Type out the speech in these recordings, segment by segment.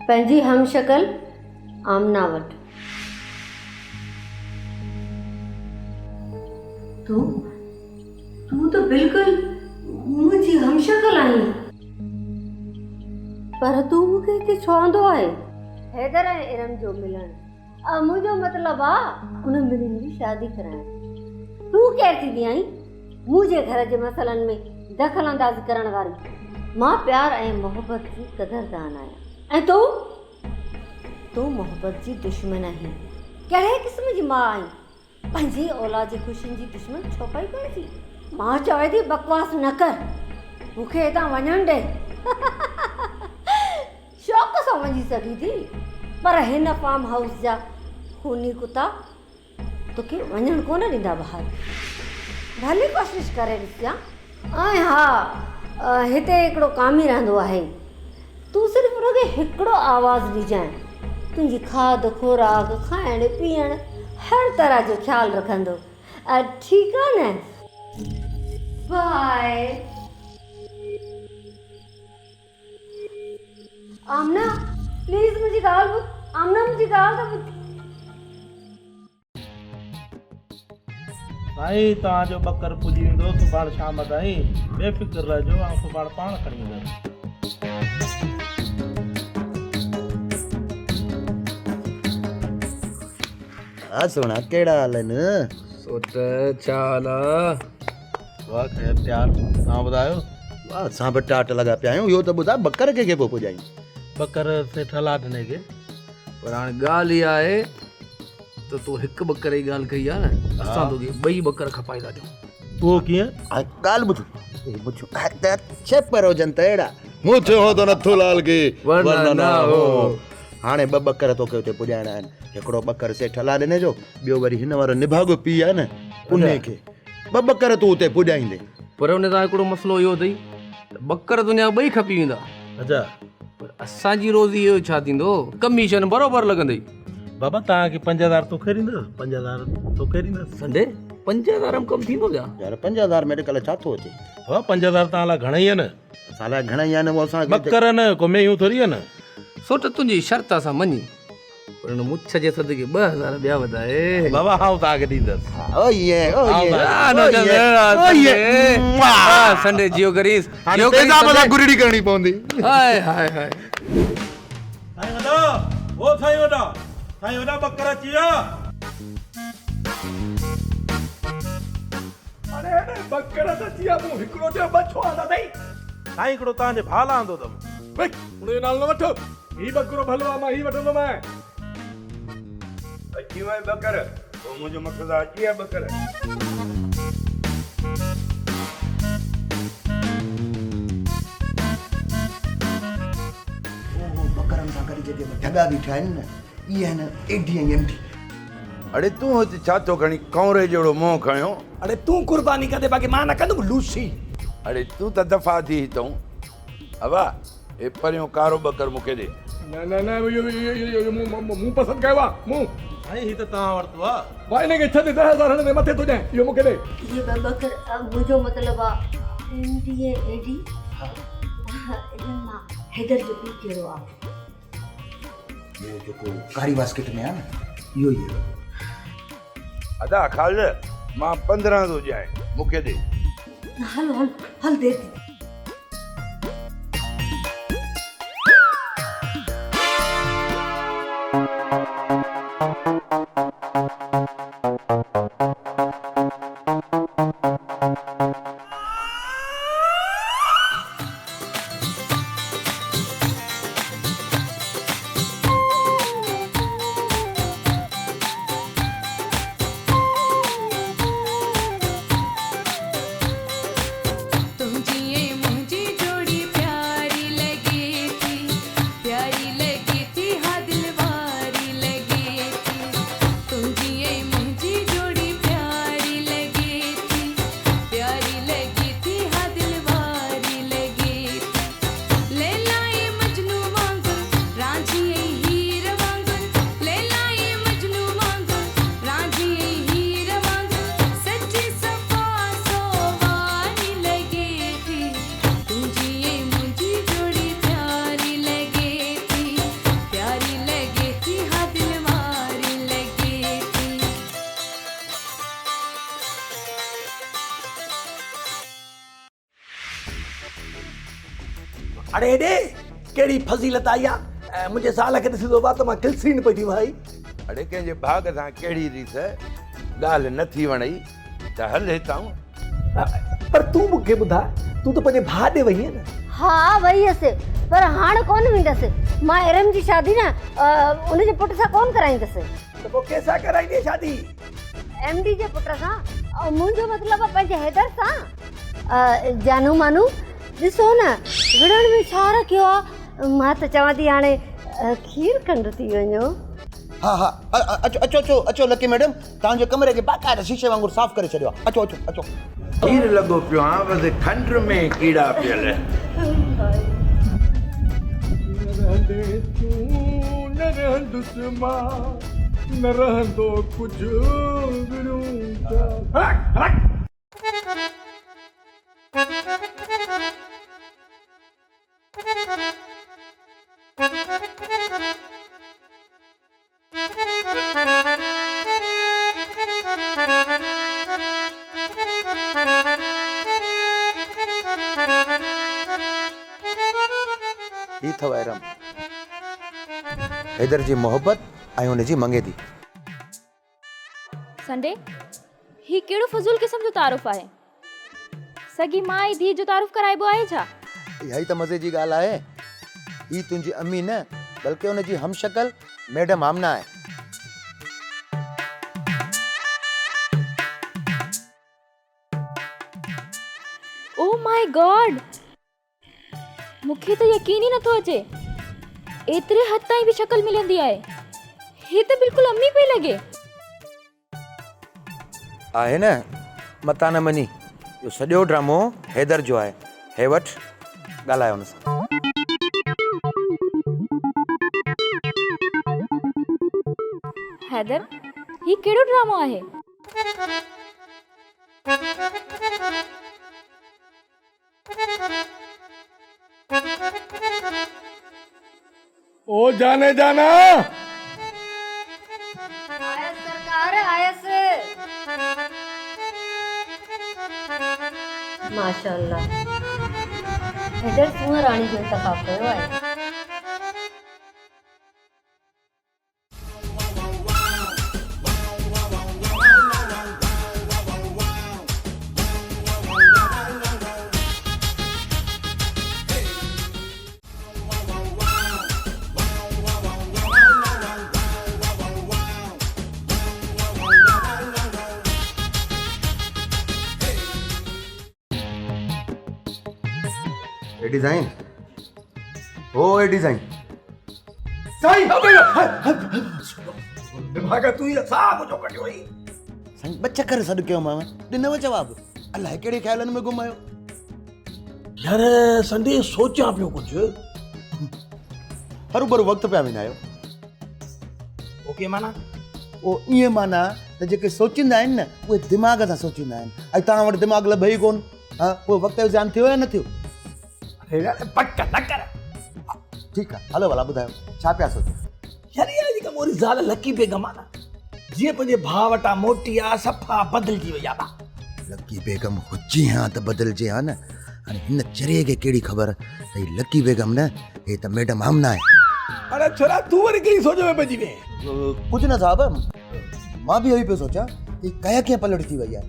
पंहिंजी हमशक्ल आमना वटि। तूं तो बिल्कुलु मुंहिंजी हमशक्ल आहीं, पर तूं मूंखे हिते छो आंदो आहे? हैदर ऐं इरम जो मिलणु मुंहिंजो मतिलबु आहे उन ॿिन्हिनि जी शादी कराइण। तूं केरु थींदी आहीं मुंहिंजे घर जे मसइलनि में दख़ल अंदाज़ी करण वारी? मां प्यार ऐं मोहबत जी क़दरदान आहियां, ऐं तूं मोहबत जी दुश्मन आहीं। कहिड़े क़िस्म जी मां आहीं? पंहिंजी औलाद जी ख़ुशियुनि जी दुश्मन छो पई पइजी? मां चवां थी बकवास न कर, मूंखे हितां वञणु ॾे। शौक़ सां वञी सघी थी, पर हिन फार्म हाउस जा खूनी कुता तोखे वञणु कोन ॾींदा ॿाहिरि। भली कोशिशि करे ॾिसां। ऐं हा, हिते हिकिड़ो कामी रहंदो आहे, तूं सिर्फ़ु रुॻो हिकिड़ो आवाज़ु ॾिजांइ, तुंहिंजी खाद खुराक खाइण पीअण हर तरह जो ख़्यालु रखंदो। ठीकु आहे न? बाय। आमना प्लीज़ मुंहिंजी ॻाल्हि ॿुध। आमना मुंहिंजी ॻाल्हि त ॿुध। साईं तव्हांजो ॿकर पुॼी वेंदो सुभाणे शाम ताईं, बेफ़िक्र रहिजो, ऐं सुभाणे पाण खणी ईंदुसि। हा सोना, कहिड़ा हाल आहिनि? सुट छा हाल आहे? वाह ख़ैर त्यार, तव्हां ॿुधायो? वाह, असां बि टाट लॻा पिया आहियूं। इहो त ॿुधाए ॿकर खे पोइ पुॼायूं? ॿकर सेठ लाडने खे। पर हाणे ॻाल्हि इहा आहे त तूं हिकु ॿकर जी ॻाल्हि कई आहे न, असां तोखे ॿई ॿकर खपाए था ॾियूं। उहो कीअं? ॻाल्हि ॿुध, छेपर हुजनि त अहिड़ा मूं चयो त नथो लाल खे वरना न हो। हाणे ॿ ॿकर तोखे हुते पुॼाइणा आहिनि। हिकिड़ो ॿकर सेठ लाडने जो, ॿियो वरी हिन वारो निभागो पीउ आहे न उन खे। ॿ ॿकर तूं हुते पुॼाईंदे। पर उन सां हिकिड़ो मसइलो इहो अथई त ॿकर तुंहिंजा ॿई खपी वेंदा। अच्छा, पर असांजी रोज़ी इहो छा थींदो, कमीशन बराबरि लॻंदई। बाबा तव्हांखे 5000 तोखे ॾींदुसि, 5000 तोखे ॾींदुसि। संडे 5000 में कमु थींदो छा? यार 5000 में अॼुकल्ह छा थो अचे? हा 5000 तव्हां लाइ घणा ई आहिनि। असां लाइ घणा ई आहिनि, उहो असां ॿकर न को मेयूं थोरी आहिनि। सुट तुंहिंजी शर्त असां मञी, पर हुन मुछ जे सदके 2000 ॿिया वधाए। बाबा आउं तव्हांखे ॾींदुसि। संडे जियो करीस, गुरड़ी करणी पवंदी। हाय हाय हाय। साईं वॾा, ओ साईं वॾा ॿकर अची विया। अरे ॿकर त अची विया, तूं हिकिड़ो चयो ॿ छो आंदा अथई? साईं हिकिड़ो तव्हांजे भाउ लाइ आंदो अथमि। भई हुनजो नालो न वठो, ही ॿकरो भलो आहे, मां ही वठंदोमांइ। अची वई ॿकर, पोइ मुंहिंजो मक़सदु आहे अची विया ॿकर। ॿकरनि सां गॾु जेके ढगा बीठा आहिनि न, इहे आहिनि एडी ऐं एमडी। अड़े तूं हिते छा थो खणी कौरे जहिड़ो मुंहुं खणियो? अरे तूं कुर्बानी कंदे बाक़ी मां न कंदुमि लूसी। अड़े तूं त दफ़ा थी हितां। अबा हे परियों कारो ॿकर मूंखे ॾे। न न न, इहो मूं पसंदि कयो आहे, मूं। साईं हीउ त तव्हां वरितो आहे। भाई हिनखे 10,000 हणंदे मथे थो ॾियां, इहो मूंखे ॾे। इहे ॿ ॿकर मुंहिंजो मतिलबु आहे एमडी ऐं एडी। इन्हनि मां हैदर जो पीउ कहिड़ो आहे? वो जेको कारी बास्केट में आहे न, इहो ई आहे। अदा खाल मां 15 थो ॾियां, मूंखे ॾे। हल दे दी। तुम जिए अड़े हेॾे कहिड़ी फज़ीलत आई आहे मुंहिंजे ज़ाल खे ॾिसी थो त मां किलसीन पई थी भाई अड़े कंहिंजे भाग सां कहिड़ी रीस ॻाल्हि न थी वणई त हल हितां पर तूं मूंखे ॿुधा तूं त पंहिंजे भाउ ॾे वई न हा वई हुअसि पर हाणे कोन वेंदसि मां इरम जी शादी न उनजे पुट सां कोन कराईंदसि त पोइ कंहिंसां कराईंदी शादी एमडी जे पुट सां मुंहिंजो मतिलबु आहे पंहिंजे हैदर सां जानू मानू ॾिसो न विढ़ण में छा रखियो आहे मां त चवां थी हाणे खीर खंड थी वञो हा हा अचो अचो अचो अचो लकी मैडम तव्हांजे कमरे खे बाक़ाइदा शीशे वांगुरु साफ़ करे छॾियो आहे अचो अचो अचो खीर लॻो पियो आहे बसि खंड में कीड़ा पियल न रहंदुसि मां न रहंदो कुझु ही अथव इरम हैदर जी मोहब्बत ऐं हुनजी मंगे थी संडे ही कहिड़ो फज़ूल क़िस्म जो तारुफ़ आहे सॻी मां ऐं धीउ जो तारुफ़ कराइबो आहे छा इहा ई त मज़े जी ॻाल्हि आहे ही तुंहिंजी अम्मी न बल्कि हुनजी हमशक्ल मैडम आमना आहे ओ माय गॉड मूंखे त यकीन ई नथो अचे एतिरे हद ताईं बि शक्ल मिलंदी आहे ही त बिल्कुलु अम्मी पई लॻे आहे न मता न मनी इहो सॼो ड्रामो हैदर जो आहे हे वठ ॻाल्हायो हुन सां हैदर ही कहिड़ो ड्रामो आहे ओ जाने जाना आयस सरकार आयस माशाअल्लाह हैदर सुअं राणी जो इंतखाब कयो आहे ए डिजाइन ओ ए डिजाइन साईं दिमाग तू ही साहब जो कटियो वई साईं ॿ चकर सॾु कयो मां ॾिनव जवाबु अलाए कहिड़े ख़्यालनि में घुमायो यार संडे सोचां पियो कुझु हरू भरू वक़्तु पिया विञायो ओके माना ओ ईअं माना त जेके सोचींदा आहिनि न उहे दिमाग़ सां सोचींदा आहिनि ऐं तव्हां वटि दिमाग़ लभई कोन हा उहो वक़्त जो ध्यानु थियो या न थियो पट न कर ठीकु आहे हलो भला ॿुधायो छा पिया सोचो यार ये जेका मोरी ज़ाल लकी बेगम आहे न जीअं पंहिंजे भाउ वटां मोटी आहे सफ़ा बदिलजी वई आहे लकी बेगम हुजे हा त बदिलजे हा न हाणे हिन चरे खे कहिड़ी ख़बर त हीअ लकी बेगम न हे त मैडम आमना आहे अरे छोरा तू वरी कहिड़ी सोच में पइजी वे कुझु न साहब मां बि इहो ई पियो सोचां कि कया कीअं पलट थी वई आहे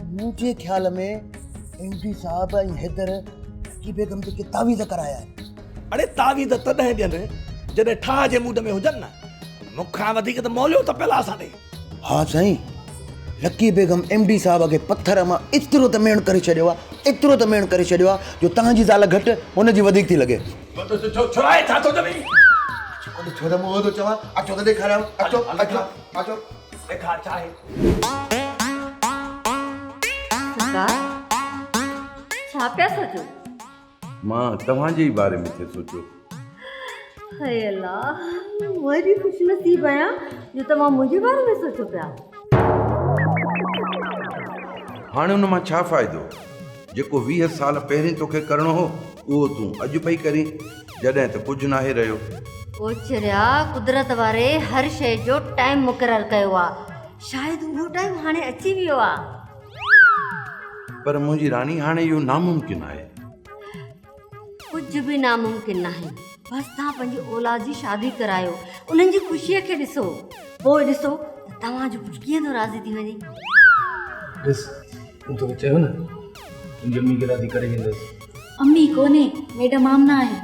मुंहिंजे ख़्याल में एमडी साहब ऐं हैदर लकी बेगम जेके तावीज़ कराया आहिनि अरे तावीज़ तॾहिं ॾियनि जॾहिं ठाह जे मूड में हुजनि न मूंखां वधीक त मौलियो त पियल आहे असां ॾे हा साईं लकी बेगम एमडी साहब खे पत्थर मां एतिरो त मेण करे छॾियो आहे जो तव्हांजी ज़ाल घटि हुनजी वधीक थी लॻे छोरा छा थो चवे छो त मूं थो चवां अचो त ॾेखारियां अचो अचो अचो ॾेखार छा आहे सरकार छा पिया सोचो मां तव्हांजे ई बारे में थो सोचो हाय अल्लाह वरी खुशनसीब आहियां जो तव्हां मुंहिंजे बारे में सोचो पिया हाणे हुन मां छा फ़ाइदो जेको 20 साल पहिरीं तोखे करिणो हो उहो तूं अॼु पई करी जॾहिं त कुझु नाहे रहियो ओचरिया कुदरत वारे हर शइ जो टाइम मुक़ररु कयो आहे शायदि उहो टाइम हाणे अची वियो आहे पर मुंहिंजी राणी हाणे इहो नामुमकिन आहे कुझु कुछ भी नामुमकिन नाहे। बस तव्हां पंहिंजी औलाद जी शादी करायो, उन्हनि जी ख़ुशीअ खे ॾिसो, पोइ ॾिसो त तव्हांजो पुटु कीअं थो राज़ी थी वञे। ॾिस तूं तोखे चयो न तुंहिंजी अम्मी खे राज़ी करे वेंदसि। अम्मी कोन्हे, मैडम आमना आहे।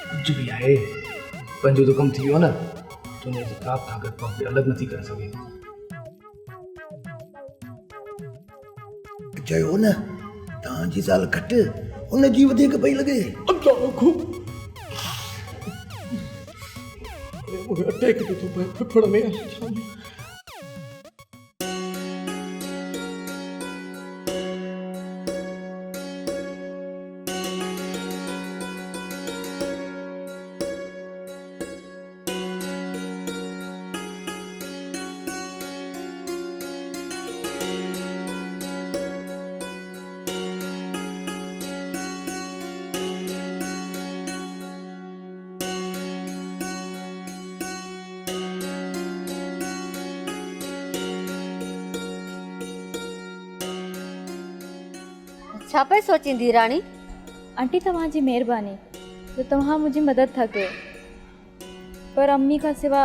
कुझु बि आहे, पंहिंजो तो कमु थी वियो न, तुंहिंजे किताब खां गॾु पंहिंखे अलॻि नथी करे सघे। चयो न तव्हांजी ज़ाल घटि उनजी वधीक पई लॻे। मूंखे अटैक थो पए फिफड़ में। छा पई सोचींदी राणी? आंटी तव्हांजी महिरबानी जो तव्हां मुंहिंजी मदद था कयो, पर अम्मी खां सिवा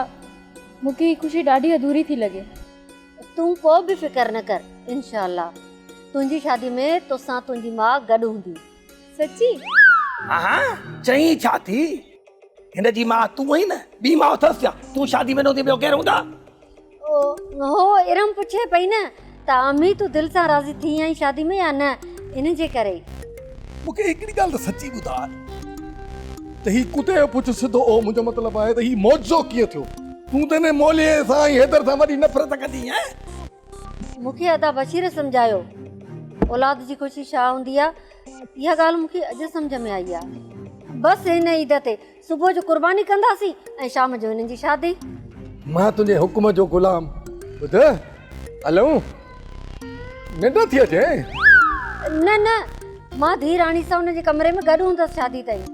मूंखे ही ख़ुशी ॾाढी अधूरी थी लॻे। तूं को बि फिकर न कर, इंशाअल्लाह तुंहिंजी शादी में तोसां तुंहिंजी मां गॾु हूंदी। सची? हा चई छा थी, हिन जी मां तूं आई न, ॿी मां अथसि छा? तूं शादी में न हूंदी ॿियो केरु हूंदा? हो इरम पुछे पई न त अम्मी तूं दिलि सां राज़ी थी आई शादी में या न, इन जे करे। मूंखे हिकिड़ी ॻाल्हि त सची ॿुधा त ही कुते जो पुछ सिधो ओ, मुंहिंजो मतिलबु आहे त ही मौजो कीअं थियो? तूं त हिन मोलीअ सां हैदर सां वॾी नफ़रत कंदी आहे। मूंखे अदा बशीर सम्झायो औलाद जी ख़ुशी छा हूंदी आहे, इहा ॻाल्हि मूंखे अॼु सम्झ में आई आहे। बसि हिन ईद ते सुबुह जो कुर्बानी कंदासीं ऐं शाम जो हिननि जी शादी। मां तुंहिंजे हुकुम जो ग़ुलाम। ॿुध हलूं, निंड थी अचे? न न, मां धी राणी सां हुनजे कमरे में गॾु हूंदसि शादी ताईं।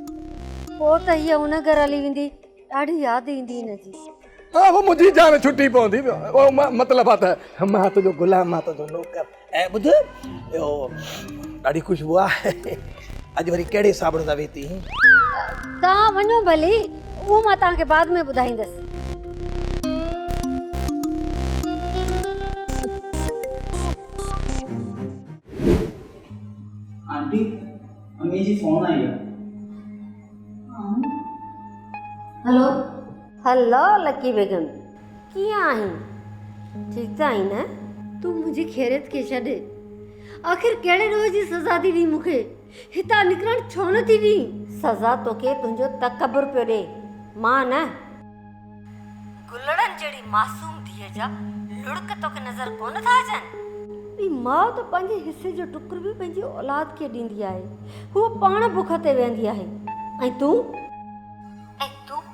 पोइ त हीअ हुन घर हली वेंदी, ॾाढी यादि ईंदी हिनजी। हा वो मुंहिंजी जान छुटी पवंदी, वो मतिलबु आहे त मां तुंहिंजो ग़ुलाम, मां तुंहिंजो नौकर। ऐं ॿुध इहो ॾाढी ख़ुशबू आहे, अॼु वरी कहिड़े साबुण सां वेती? तव्हां वञो भली, उहो मां तव्हांखे बाद में ॿुधाईंदसि। आंटी अम्मी जी फोन आई है। हेलो हेलो लकी बेगम, कीअं आहीं? ठीकु त आहीं न? तूं मुंहिंजी ख़ैरियत खे छॾ, आख़िर कहिड़े ॾोह जी सज़ा थी ॾी मूंखे? हितां निकिरण छो न थी ॾी? सज़ा तोखे तुंहिंजो तकबुर पियो ॾे, मां न। गुलड़नि जहिड़ी मासूम धीअ जा लुड़क तोखे नज़र कोन था अचनि? माउ त पंहिंजे हिसे जो टुकुर बि पंहिंजी औलाद खे ॾींदी आहे, हूअ पाण बुख ते वेंदी आहे। ऐं तूं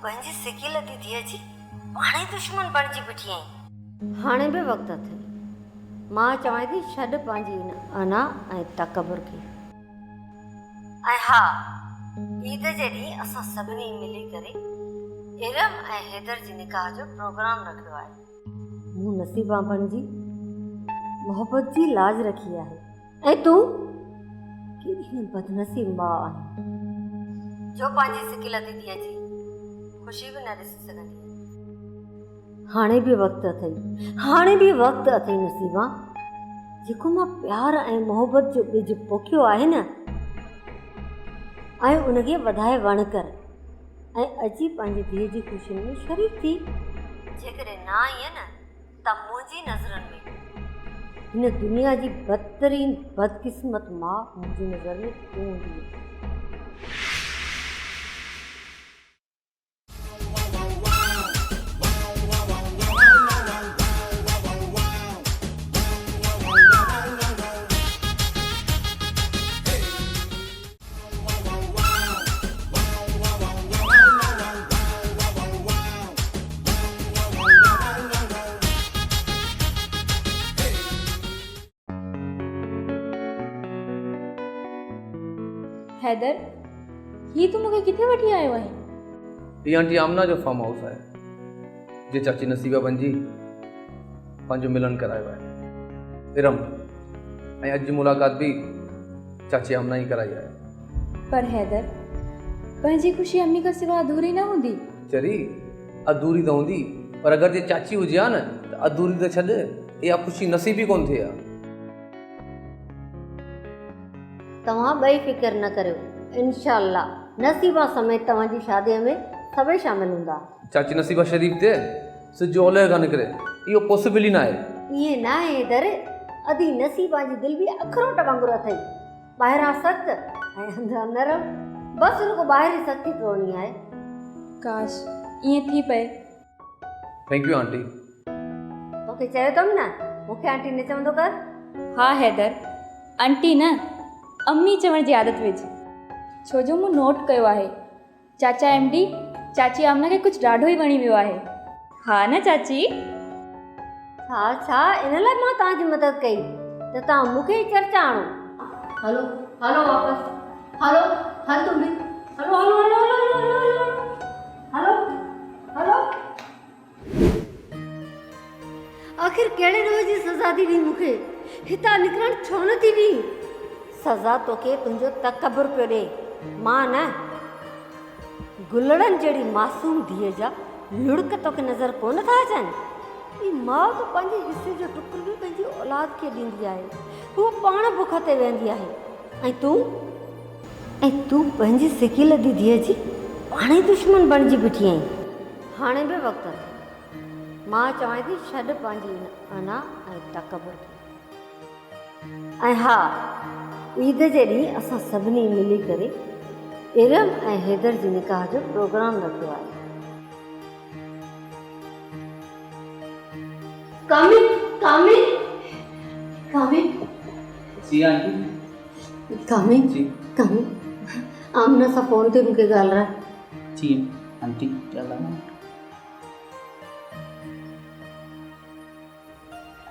पंहिंजी सिकीलती धीअ जी पाणे दुश्मन बणिजी बीठी आहीं। हाणे बि वक़्तु अथई, मां चवां थी छॾ पंहिंजी अना ऐं तकबुर खे। ऐं हा, ईद जे ॾींहुं असां सभिनी मिली करे इरम ऐं हैदर जी निकाह जो प्रोग्राम रखियो आहे। मूं नसीबा बणिजी मोहब्बत जी लाज रखी आहे, ऐं तूं केॾी बदनसीब मां आहीं जो पंहिंजी सिकीलती धीअ जी ख़ुशी बि न ॾिसी सघंदी। हाणे बि वक़्तु अथई, हाणे बि वक़्तु अथई नसीबा, जेको मां प्यार ऐं मोहब्बत जो ॿिज पोखियो आहे न, ऐं उनखे वधाए वण कर ऐं अची पंहिंजी धीअ जी ख़ुशियुनि में शरीक थी। जेकॾहिं न आई न त मुंहिंजी नज़रनि में हिन दुनिया जी बदतरीन बदकिस्मत मां मुंहिंजी नज़र में तूं हूंदी आहे। हैदर, ही तूं मूंखे किथे वठी आयो आहे? ही आंटी आमना जो फार्म हाउस आहे, जे चाची नसीबा बणिजी पंहिंजो मिलन करायो आहे। इरम ऐं अॼु जी मुलाक़ात बि चाची आमना ही कराई आहे। पर हैदर, पंहिंजी ख़ुशी अम्मी खां सिवा अधूरी न हूंदी। चरी अधूरी त हूंदी, पर अगरि जे चाची हुजे हा न त अधूरी त छॾ, इहा ख़ुशी नसीबी कोन थिए हा। तव्हां ॿई फिकर न करियो, इंशाअल्लाह नसीबा समेत तव्हांजी शादीअ में सभई शामिल हूंदा। चाची नसीबा शरीफ़ थिए, सिज ओलह खां निकिरे, इहो पॉसिबल ई न आहे। ईअं न आहे दर, अधी नसीबा जी दिलि बि अखरोट वांगुरु अथई, ॿाहिरां सख़्त ऐं अंदरां नरम, बसि रुॻो ॿाहिरीं सख़्ती पवणी आहे। काश ईअं थी पए। Thank U aunty. तोखे चयो अथमि न, मूंखे आंटी न चवंदो कर। हा हैदर, आंटी न अम्मी चवण जी आदत विझ, छो जो मूं नोट कयो आहे चाचा MD चाची आमना खे कुझु ॾाढो ई वणी वियो आहे। हा न चाची? छा छा इन लाइ मां तव्हांजी मदद कई त तव्हां मूंखे ई चर्चा आणो। हलो हलो वापसि, हलो हल तूं बि, हलो हलो हलो हलो हलो हलो हलो। आख़िर कहिड़े रोज़ जी सज़ा थी ॾी मूंखे, हितां निकिरणु छो न थी ॾी? सज़ा तोखे तुंहिंजो तकबुर पियो ॾे, मां न। गुलड़नि जहिड़ी मासूम धीअ जा लुड़क तोखे नज़र कोन था अचनि? ई माउ त पंहिंजे हिसे जो टुकुर बि पंहिंजी औलाद खे ॾींदी आहे, हूअ पाण बुख ते वेंदी आहे, ऐं तूं पंहिंजी सिकियल धीअ जी पाण ई दुश्मन बणिजी बीठी आहीं। हाणे बि वक़्तु आहे, मां चवां थी छॾ पंहिंजी अना ऐं तकबुर खे। ऐं हा, ईद जे ॾींहुं असां सभिनी मिली करे इरम ऐं हैदर जी निकाह जो प्रोग्राम रखियो आहे। कामिल कामिल कामिल जी आंटी। कामिल जी कामिल, आमना सां फ़ोन ते मूंखे ॻाल्हाए। जी आंटी क्या ॻाल्हायां?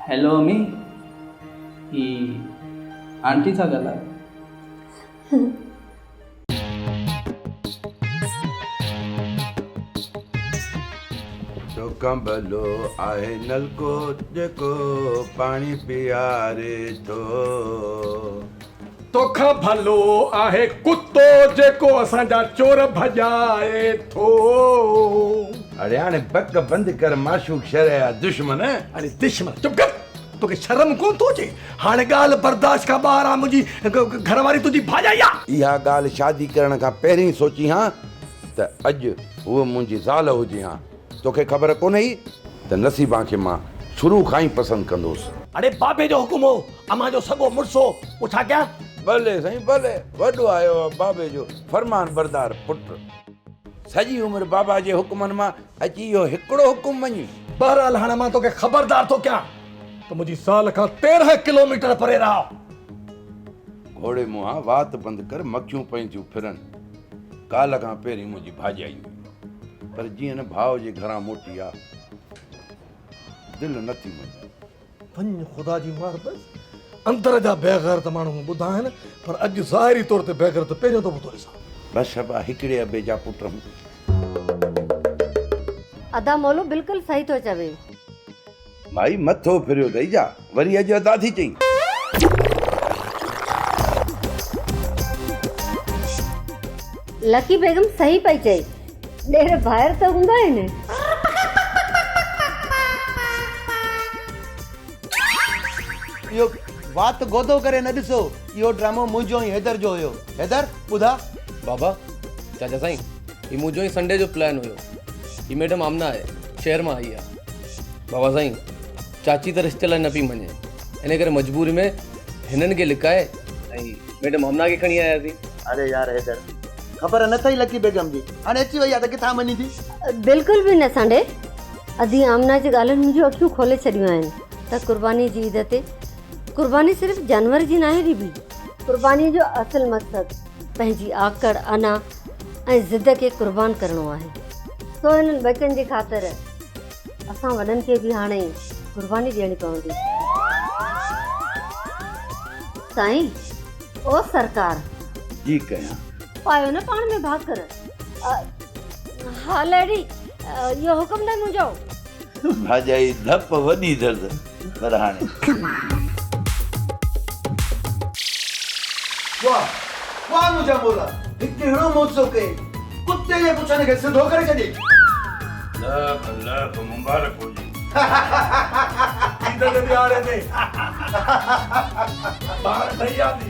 हेलो अम्मी, ही आंटी सां ॻाल्हायो? कंबलो आहे नलको जेको पाणी पीआरे थो। तोखां भलो आहे कुतो जेको असांजा चोर भॼाए थो। अरे हाणे बक बंदि कर माशूक शरया दुश्मन। अरे दुश्मन चुप कर, तोखे शर्म कोन थो अचे? हाणे ॻाल्हि बर्दाश्त खां ॿाहिरि आहे, मुंहिंजी घरवारी तुंहिंजी भाॼाई आहे। इहा ॻाल्हि शादी करण खां पहिरीं सोची हा त अॼु उहा मुंहिंजी ज़ाल हुजे हा। तोखे ख़बर कोन्हे त नसीबा खे मां शुरू खां ई पसंदि कंदुसि। अरे बाबे जो हुकुम हो, अम्मा जो सॻो मुड़सो, पोइ छा कयां? भले साईं भले, वॾो आयो आहे बाबे जो फरमान बरदार पुटु। सॼी उमिरि बाबा जे हुकुमनि मां अची इहो हिकिड़ो हुकुम मञी। बहरहाल हाणे मां तोखे ख़बरदार थो कयां त मुंहिंजी साल खां 13 किलोमीटर परे रहो। घोड़े मुंहां वात बंदि कर, मखियूं पयूं थियूं फिरनि। काल खां पहिरीं मुंहिंजी भाॼाई हुई, पर जीअं न भाउ जे घरां मोटी आहे, दिलि नथी मञे। वञ ख़ुदा जी मार बस, अंदर जा बेग़ैरत माण्हू ॿुधा आहिनि, पर अॼु ज़ाहिरी तौर ते बेग़ैरत पहिरियों दफ़ो थो ॾिसां। बस शबा हिकिड़े अबे जा पुट। अदा मौलो बिल्कुलु सही थो चवे। भाई मथो फिरियो अथई जा, वरी अॼु अदा थी चई। लकी बेगम सही पई चई, ॾेर ॿाहिरि त हूंदा आहिनि। इहो वात गोदो करे न ॾिसो, इहो ड्रामो मुंहिंजो ई हैदर जो हुयो। हैदर ॿुधा? बाबा चाचा साईं, ही मुंहिंजो ई संडे जो प्लान हुयो। ही मैडम आमना आहे, शहर मां आई आहे। बाबा साईं, चाची त रिश्ते लाइ न पई मञे, इन करे मजबूरी में हिननि खे लिकाए ऐं मैडम आमना खे खणी आयासीं। अरे यार हैदर, ख़बर न अथई लकी बेगम जी हाणे अची वई आहे त किथां मञी थी? बिल्कुलु बि न संडे, अधी आमना जी ॻाल्हियुनि मुंहिंजूं अखियूं खोले छॾियूं आहिनि त क़ुर्बानी जी ईद ते क़ुर्बानी सिर्फ़ु जानवर जी नाहे ॾिबी। क़ुर्बानीअ जो असुलु मक़सदु पंहिंजी आकड़, अना ऐं ज़िद खे क़ुर्बान करणो आहे। सो हिननि बचनि जी ख़ातिर असां वॾनि खे बि हाणे क़ुर्बानी ॾियणी पवंदी। साईं, ओ सरकार जी कयां? पायो न पाण में भाकर। हा लैडी, इहो हुकुम न मुंहिंजो। भाॼाई धप वॾी दर्द, पर हाणे वाह वाह मुंहिंजा मोला, हिकु अहिड़ो मौक़ो कई कुत्ते जे पुछण खे सिधो करे छॾी लख लख मुबारक हुजे इधर भी आ रहे थे बाहर नहीं आती